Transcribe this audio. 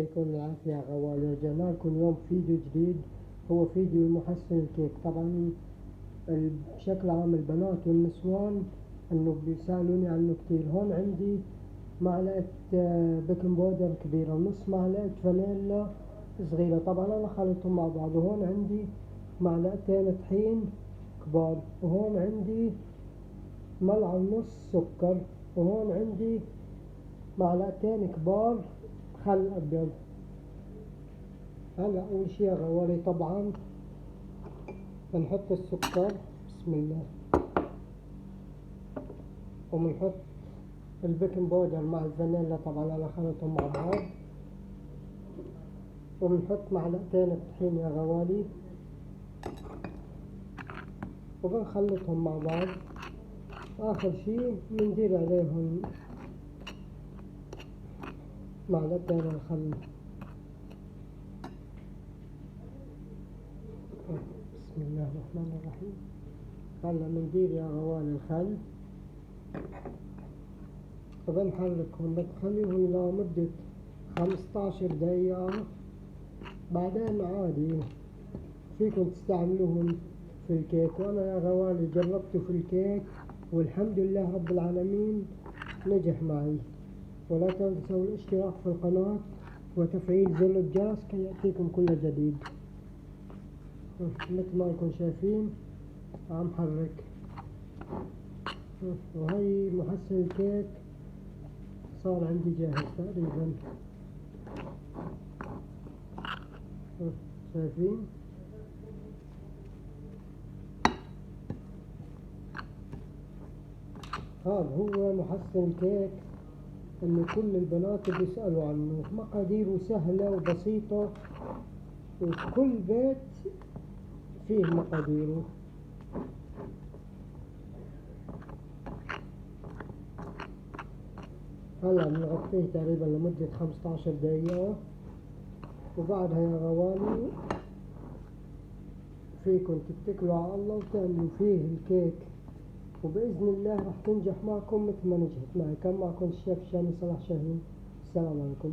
يكون العافية يا غوالي. رجعنا لكم اليوم فيديو جديد، هو فيديو محسن الكيك. طبعا بشكل عام البنات والنسوان انه بيسألوني عنه كتير. هون عندي معلقة بيكنج باودر كبيرة، نص معلقة فانيلا صغيرة، طبعا انا خلطهم مع بعض. وهون عندي معلقتين طحين كبار، وهون عندي ملعقة ونص سكر، وهون عندي معلقتين كبار خل ابيض. هلا اول شي يا غوالي طبعا بنحط السكر، بسم الله، وبنحط البيكنج باودر مع الفانيلا، طبعا انا خلطهم مع بعض، وبنحط معلقتين الطحين يا غوالي وبنخلطهم مع بعض. اخر شي بندير عليهم معلقتين الخل. بسم الله الرحمن الرحيم. هلا بندير يا غوالي الخل وبنحركهم، بنخليهم لمدة 15 دقيقة. بعدين عادي فيكم تستعملوهم في الكيك، وانا يا غوالي جربته في الكيك والحمد لله رب العالمين نجح معي. ولا تنسوا الاشتراك في القناة وتفعيل زر الجرس كي يأتيكم كل جديد. مثل ما انكم شايفين عم حرك. وهي محسن الكيك صار عندي جاهز تقريبا، شايفين. هذا هو محسن الكيك اللي كل البنات بيسألوا عنه. مقاديره سهلة وبسيطة، وكل بيت فيه مقاديره. هلا بنغطيه تقريبا لمدة 15 دقيقة، وبعدها يا غوالي فيكم تتكلوا على الله وتعملوا فيه الكيك، وبإذن الله رح تنجح معكم مثل ما نجحت معي. كان معكم الشيف شامي صلاح شاهين. السلام عليكم.